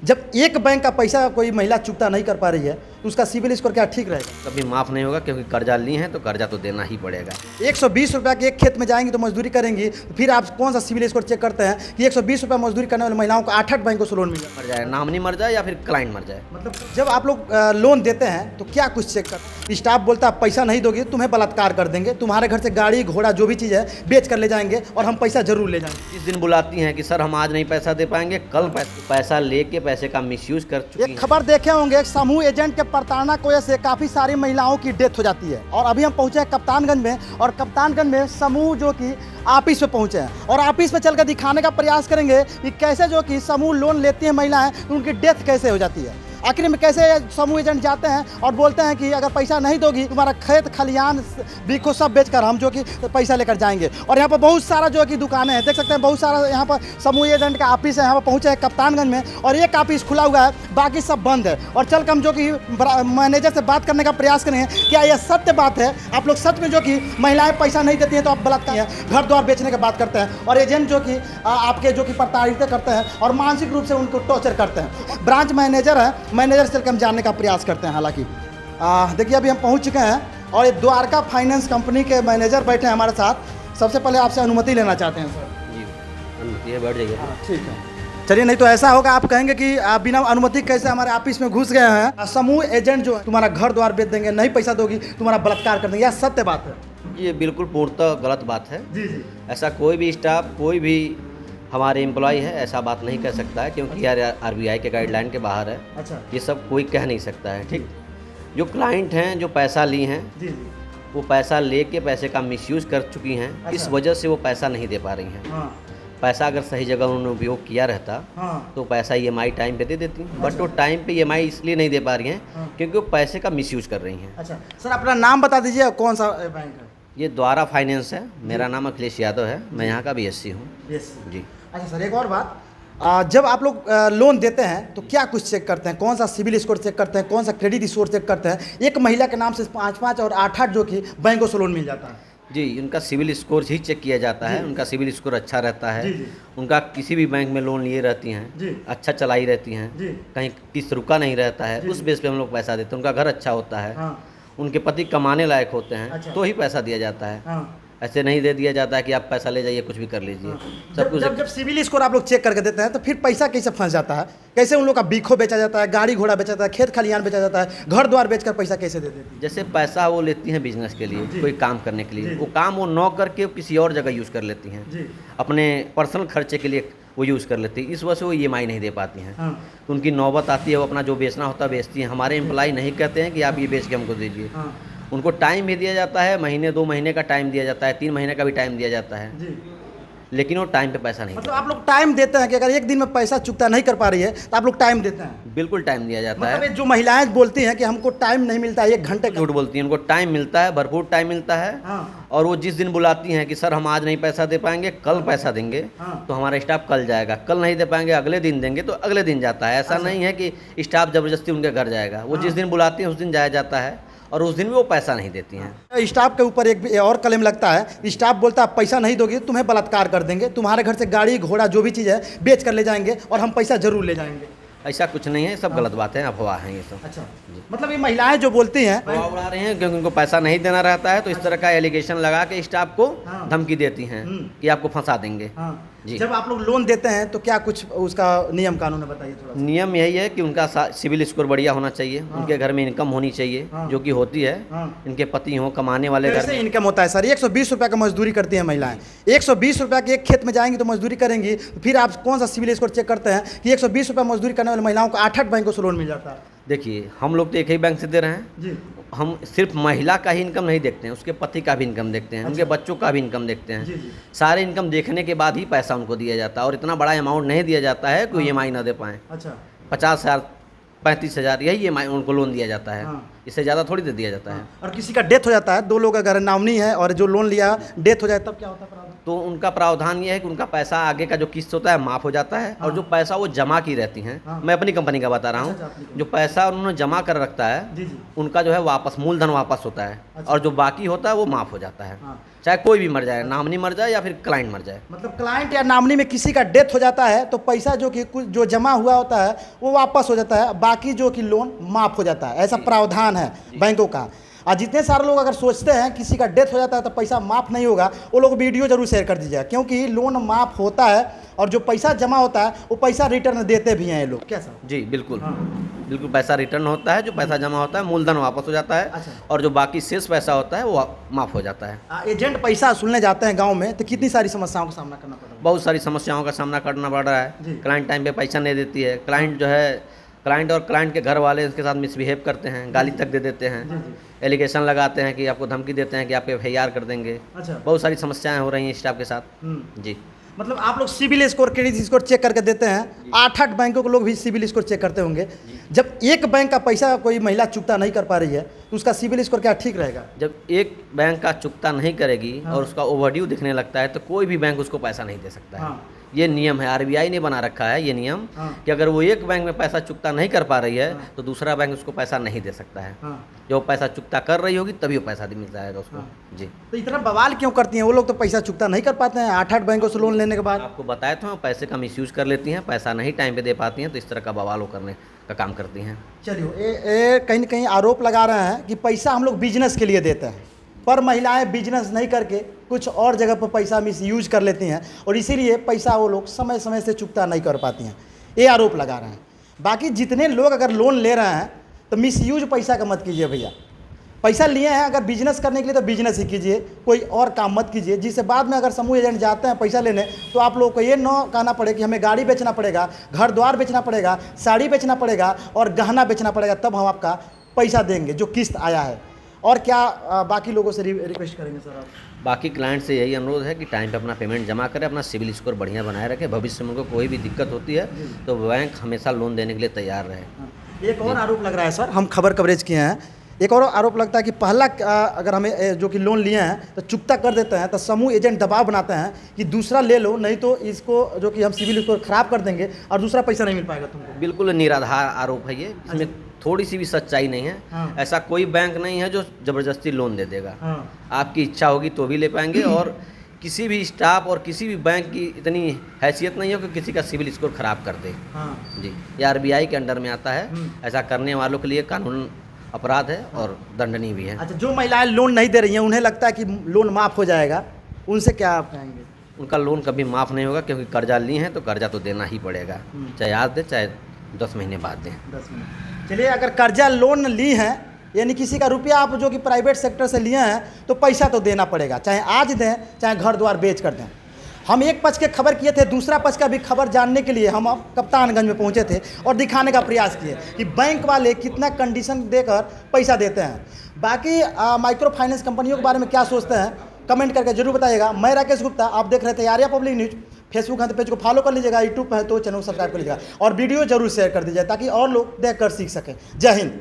जब एक बैंक का पैसा कोई महिला चुकता नहीं कर पा रही है तो उसका सिविल स्कोर क्या ठीक रहेगा? कभी माफ़ नहीं होगा, क्योंकि कर्जा ली है तो कर्जा तो देना ही पड़ेगा। 120 रुपया के एक खेत में जाएंगी तो मजदूरी करेंगी, तो फिर आप कौन सा सिविल स्कोर चेक करते हैं कि 120 रुपया मजदूरी करने वाली महिलाओं को 8 बैंकों से लोन मिल जाए? मर जाए, नाम नहीं मर जाए या फिर क्लाइंट मर जाए। मतलब जब आप लोग लोन देते हैं तो क्या कुछ चेक करते हैं? स्टाफ बोलता है पैसा नहीं दोगे तुम्हें बलात्कार कर देंगे, तुम्हारे घर से गाड़ी घोड़ा जो भी चीज़ है बेच कर ले जाएंगे और हम पैसा जरूर ले जाएंगे। जिस दिन बुलाती हैं कि सर हम आज नहीं पैसा दे पाएंगे, कल पैसा लेके पैसे का मिसयूज कर चुकी एक हैं। खबर देखे होंगे, समूह एजेंट के प्रताड़ना की वजह से काफी सारी महिलाओं की डेथ हो जाती है। और अभी हम पहुंचे हैं कप्तानगंज में, और कप्तानगंज में समूह जो कि ऑफिस में पहुंचे हैं और ऑफिस में चलकर दिखाने का प्रयास करेंगे कि कैसे जो कि समूह लोन लेती हैं महिलाएं तो उनकी डेथ कैसे हो जाती है। आखिर में कैसे समूह एजेंट जाते हैं और बोलते हैं कि अगर पैसा नहीं दोगी तुम्हारा खेत खलियान बीखो सब बेचकर हम जो कि पैसा लेकर जाएंगे। और यहाँ पर बहुत सारा जो कि दुकानें हैं, देख सकते हैं बहुत सारा यहाँ पर समूह एजेंट का ऑफिस है। यहाँ पर पहुँचे हैं कप्तानगंज में और एक ऑफिस खुला हुआ है, बाकी सब बंद है। और चल कर हम जो कि मैनेजर से बात करने का प्रयास करेंगे, क्या यह सत्य बात है? आप लोग सच में जो कि महिलाएं पैसा नहीं देती हैं तो आप बलात्कार हैं, घर द्वार बेचने की बात करते हैं और एजेंट जो कि आपके जो कि प्रताड़ित करते हैं और मानसिक रूप से उनको टॉर्चर करते हैं। ब्रांच मैनेजर है, मैनेजर से हम जानने का प्रयास करते हैं। हालांकि देखिए अभी हम पहुंच चुके हैं और ये द्वारका फाइनेंस कंपनी के मैनेजर बैठे हैं हमारे साथ। सबसे पहले आपसे अनुमति लेना चाहते हैं सर। जी अनुमति है, बैठ जाइए। ठीक है, चलिए। नहीं तो ऐसा होगा आप कहेंगे कि आप बिना अनुमति कैसे हमारे ऑफिस में घुस गए हैं। समूह एजेंट जो है तुम्हारा घर द्वार बेच देंगे, नहीं पैसा दोगी तुम्हारा बलात्कार कर देंगे, यह सत्य बात है? ये बिल्कुल पूर्णतः गलत बात है। जी जी। ऐसा कोई भी स्टाफ, कोई भी हमारे एम्प्लॉय है ऐसा बात नहीं कह सकता है, क्योंकि यार RBI के गाइडलाइन के बाहर है। अच्छा। ये सब कोई कह नहीं सकता है। ठीक, जो क्लाइंट हैं जो पैसा ली हैं जी जी। वो पैसा लेके पैसे का मिसयूज कर चुकी हैं। अच्छा। इस वजह से वो पैसा नहीं दे पा रही हैं। हाँ पैसा अगर सही जगह उन्होंने उपयोग किया रहता हाँ। तो पैसा EMI टाइम पे दे देती, बट वो टाइम पे EMI इसलिए नहीं दे पा रही हैं हाँ। क्योंकि वो पैसे का मिसयूज कर रही हैं। अच्छा सर, अपना नाम बता दीजिए, कौन सा बैंक है? ये द्वारा फाइनेंस है, मेरा नाम अखिलेश यादव है, मैं यहाँ का BSc हूँ। जी। अच्छा सर, एक और बात, जब आप लोग लोन देते हैं तो क्या कुछ चेक करते हैं? कौन सा सिविल स्कोर चेक करते हैं, कौन सा क्रेडिट स्कोर चेक करते हैं? एक महिला के नाम से 5-5 और 8-8 जो कि बैंकों से लोन मिल जाता है। जी, उनका सिविल स्कोर ही चेक किया जाता है। उनका सिविल स्कोर अच्छा रहता है। जी। उनका किसी भी बैंक में लोन लिए रहती हैं, जी। अच्छा चलाई रहती हैं, जी। कहीं किस्त रुका नहीं रहता है, उस बेस पे हम लोग पैसा देते हैं। उनका घर अच्छा होता है, हाँ उनके पति कमाने लायक होते हैं, अच्छा। तो ही पैसा दिया जाता है। हाँ। ऐसे नहीं दे दिया जाता है कि आप पैसा ले जाइए कुछ भी कर लीजिए। सब जब कुछ जब जब सिविल स्कोर आप लोग चेक करके देते हैं तो फिर पैसा कैसे फंस जाता है? कैसे उन लोग का बीखो बेचा जाता है, गाड़ी घोड़ा बेचा जाता है, खेत खलियान बेचा जाता है, घर द्वार बेचकर पैसा कैसे दे देती है? जैसे पैसा वो लेती हैं बिजनेस के लिए, कोई काम करने के लिए, जी। वो काम वो नौ करके किसी और जगह यूज़ कर लेती हैं, जी। अपने पर्सनल खर्चे के लिए वो यूज़ कर लेती हैं। इस वजह से वो EMI नहीं दे पाती हैं। हाँ। तो उनकी नौबत आती है, वो अपना जो बेचना होता है बेचती हैं। हमारे एम्प्लॉय नहीं कहते हैं कि आप ये बेच के हमको दीजिए। हाँ। उनको टाइम भी दिया जाता है, महीने 2 महीने का टाइम दिया जाता है, 3 महीने का भी टाइम दिया जाता है, जी। लेकिन वो टाइम पे पैसा नहीं मतलब आप लोग टाइम देते हैं कि अगर एक दिन में पैसा चुकता नहीं कर पा रही है तो आप लोग टाइम देते हैं? बिल्कुल टाइम दिया जाता मतलब है। ये जो महिलाएं बोलती हैं कि हमको टाइम नहीं मिलता है 1 घंटे का। झूठ बोलती हैं, उनको टाइम मिलता है, भरपूर टाइम मिलता है। हाँ। और वो जिस दिन बुलाती हैं कि सर हम आज नहीं पैसा दे पाएंगे, कल पैसा देंगे, हाँ। तो हमारा स्टाफ कल जाएगा। कल नहीं दे पाएंगे, अगले दिन देंगे, तो अगले दिन जाता है। ऐसा नहीं है कि स्टाफ ज़बरदस्ती उनके घर जाएगा। वो जिस दिन बुलाती हैं उस दिन जाया जाता है और उस दिन भी वो पैसा नहीं देती हैं। स्टाफ के ऊपर एक और क्लेम लगता है, स्टाफ बोलता है पैसा नहीं दोगे तुम्हें बलात्कार कर देंगे, तुम्हारे घर से गाड़ी घोड़ा जो भी चीज़ है बेच कर ले जाएंगे और हम पैसा जरूर ले जाएंगे। ऐसा कुछ नहीं है, सब गलत बात है, अफवाह हैं ये सब। अच्छा, मतलब ये महिलाएं जो बोलती हैं अफवाह उड़ा रही हैं क्योंकि उनको पैसा नहीं देना रहता है, तो इस तरह का एलिगेशन लगा के स्टाफ को हाँ। धमकी देती हैं कि आपको फंसा देंगे। हाँ। जी। जब आप लोग लोन देते हैं तो क्या कुछ उसका नियम कानून है, बताइए थोड़ा सा। नियम यही है कि उनका सिविल स्कोर बढ़िया होना चाहिए, उनके घर में इनकम होनी चाहिए, हाँ। जो कि होती है। हाँ। इनके पति हों, कमाने वाले घर कैसे में। इनकम होता है सर? 120 रुपया का मजदूरी करती हैं महिलाएं, 120 रुपया के एक खेत में जाएंगी तो मजदूरी करेंगी, फिर आप कौन सा सिविल स्कोर चेक करते हैं कि 120 रुपया मजदूरी करने वाली महिलाओं को 8-8 बैंकों से लोन मिल जाता है? देखिए, हम लोग तो एक ही बैंक से दे रहे हैं। जी। हम सिर्फ महिला का ही इनकम नहीं देखते हैं, उसके पति का भी इनकम देखते हैं, उनके बच्चों का भी इनकम देखते हैं। जी। सारे इनकम देखने के बाद ही पैसा उनको दिया जाता है, और इतना बड़ा अमाउंट नहीं दिया जाता है कि EMI ना दे पाएँ। अच्छा। 50,000 35,000 यही EMI उनको लोन दिया जाता है। हाँ। इससे ज़्यादा थोड़ी दे दिया जाता है। और किसी का डेथ हो जाता है, 2 लोग अगर नॉमिनी है और जो लोन लिया डेथ हो जाए तब क्या होता है प्रावधान? तो उनका प्रावधान ये है कि उनका पैसा आगे का जो किस्त होता है माफ़ हो जाता है, और जो पैसा वो जमा की रहती हैं, मैं अपनी कंपनी का बता रहा अच्छा, हूँ, अपनी जो पैसा उन्होंने जमा कर रखता है जी जी। उनका जो है वापस मूलधन वापस होता है, और जो बाकी होता है वो माफ़ हो जाता है। हाँ। चाहे कोई भी मर जाए, नॉमिनी मर जाए या फिर क्लाइंट मर जाए। मतलब क्लाइंट या नॉमिनी में किसी का डेथ हो जाता है तो पैसा जो कि कुछ जो जमा हुआ होता है वो वापस हो जाता है, बाकी जो कि लोन माफ़ हो जाता है, ऐसा प्रावधान है बैंकों का। और जितने सारे लोग अगर सोचते हैं किसी का डेथ हो जाता है तो पैसा माफ़ नहीं होगा, वो लोग वीडियो जरूर शेयर कर दीजिएगा, क्योंकि लोन माफ़ होता है और जो पैसा जमा होता है वो पैसा रिटर्न देते भी हैं ये लोग। कैसा? जी बिल्कुल, बिल्कुल पैसा रिटर्न होता है, जो पैसा जमा होता है मूलधन वापस हो जाता है, अच्छा। और जो बाकी शेष पैसा होता है वो माफ़ हो जाता है। एजेंट पैसा वसूलने जाते हैं गांव में तो कितनी सारी समस्याओं का सामना करना पड़ रहा है? बहुत सारी समस्याओं का सामना करना पड़ रहा जी। है। क्लाइंट टाइम पे पैसा नहीं देती है, क्लाइंट जो है क्लाइंट और क्लाइंट के घर वाले उसके साथ मिसबिहेव करते हैं, गाली तक दे देते हैं, एलिगेशन लगाते हैं कि आपको धमकी देते हैं कि आप FIR कर देंगे। अच्छा। बहुत सारी समस्याएं हो रही हैं स्टाफ के साथ। जी मतलब आप लोग CIBIL score, credit score check करके देते हैं, 8-8 बैंकों के लोग भी सिविल स्कोर चेक करते होंगे। जब एक बैंक का पैसा कोई महिला चुकता नहीं कर पा रही है तो उसका सिविल स्कोर क्या ठीक रहेगा? जब एक बैंक का चुकता नहीं करेगी और उसका ओवरड्यू दिखने लगता है तो कोई भी बैंक उसको पैसा नहीं दे सकता है। ये नियम है, RBI ने बना रखा है ये नियम कि अगर वो एक बैंक में पैसा चुकता नहीं कर पा रही है तो दूसरा बैंक उसको पैसा नहीं दे सकता है। जो पैसा चुकता कर रही होगी तभी वो पैसा मिल जाएगा उसको। जी। तो इतना बवाल क्यों करती हैं वो लोग? तो पैसा चुकता नहीं कर पाते हैं 8-8 बैंकों से लोन लेने के बाद। आपको बताया तो पैसे का मिसयूज कर लेती हैं, पैसा नहीं टाइम पे दे पाती हैं, तो इस तरह का बवाल वो करने का काम करती हैं। चलिए, कहीं न कहीं आरोप लगा रहे हैं कि पैसा हम लोग बिजनेस के लिए देते हैं, पर महिलाएं बिजनेस नहीं करके कुछ और जगह पर पैसा मिसयूज कर लेती हैं और इसीलिए पैसा वो लोग समय समय से चुकता नहीं कर पाती हैं, ये आरोप लगा रहे हैं। बाकी जितने लोग अगर लोन ले रहे हैं तो मिसयूज पैसा का मत कीजिए भैया। पैसा लिए हैं अगर बिजनेस करने के लिए तो बिजनेस ही कीजिए, कोई और काम मत कीजिए, जिससे बाद में अगर समूह एजेंट जाते हैं पैसा लेने तो आप लोगों को ये न कहना पड़े कि हमें गाड़ी बेचना पड़ेगा, घर द्वार बेचना पड़ेगा, साड़ी बेचना पड़ेगा और गहना बेचना पड़ेगा, तब हम आपका पैसा देंगे जो किस्त आया है। और क्या बाकी लोगों से रिक्वेस्ट करेंगे सर आप? बाकी क्लाइंट से यही अनुरोध है कि टाइम पे अपना पेमेंट जमा करें, अपना सिविल स्कोर बढ़िया बनाए रखें, भविष्य में उनको कोई भी दिक्कत होती है तो बैंक हमेशा लोन देने के लिए तैयार रहे। एक और आरोप लग रहा है सर, हम खबर कवरेज किए हैं, एक और आरोप लगता है कि पहला अगर हमें जो कि लोन लिए हैं तो चुकता कर देते हैं तो समूह एजेंट दबाव बनाते हैं कि दूसरा ले लो, नहीं तो इसको जो कि हम सिविल स्कोर खराब कर देंगे और दूसरा पैसा नहीं मिल पाएगा तुमको। बिल्कुल निराधार आरोप है ये, इसमें थोड़ी सी भी सच्चाई नहीं है। ऐसा कोई बैंक नहीं है जो ज़बरदस्ती लोन दे देगा। आपकी इच्छा होगी तो भी ले पाएंगे, और किसी भी स्टाफ और किसी भी बैंक की इतनी हैसियत नहीं हो कि किसी का सिविल स्कोर खराब कर दे। जी, ये RBI के अंडर में आता है। ऐसा करने वालों के लिए कानून अपराध है और दंडनीय भी है। अच्छा, जो महिलाएं लोन नहीं दे रही हैं उन्हें लगता है कि लोन माफ़ हो जाएगा, उनसे क्या आप कहेंगे? उनका लोन कभी माफ़ नहीं होगा, क्योंकि कर्जा ली है तो कर्जा तो देना ही पड़ेगा, चाहे आज दे चाहे 10 महीने बाद दें। 10 महीने। चलिए, अगर कर्जा लोन ली है यानी किसी का रुपया आप जो कि प्राइवेट सेक्टर से लिए हैं तो पैसा तो देना पड़ेगा, चाहे आज दें चाहे घर द्वार बेच कर दें। हम एक पक्ष के खबर किए थे, दूसरा पक्ष का भी खबर जानने के लिए हम अब कप्तानगंज में पहुंचे थे और दिखाने का प्रयास किए कि बैंक वाले कितना कंडीशन देकर पैसा देते हैं। बाकी माइक्रो फाइनेंस कंपनियों के बारे में क्या सोचते हैं कमेंट करके जरूर बताइएगा। मैं राकेश गुप्ता, आप देख रहे थे आर्या पब्लिक न्यूज़। फेसबुक है तो पेज को फॉलो कर लीजिएगा, यूट्यूब पर है तो चैनल को सब्सक्राइब कर लीजिएगा और वीडियो जरूर शेयर कर दीजिए ताकि और लोग देख कर सीख सकें। जय हिंद।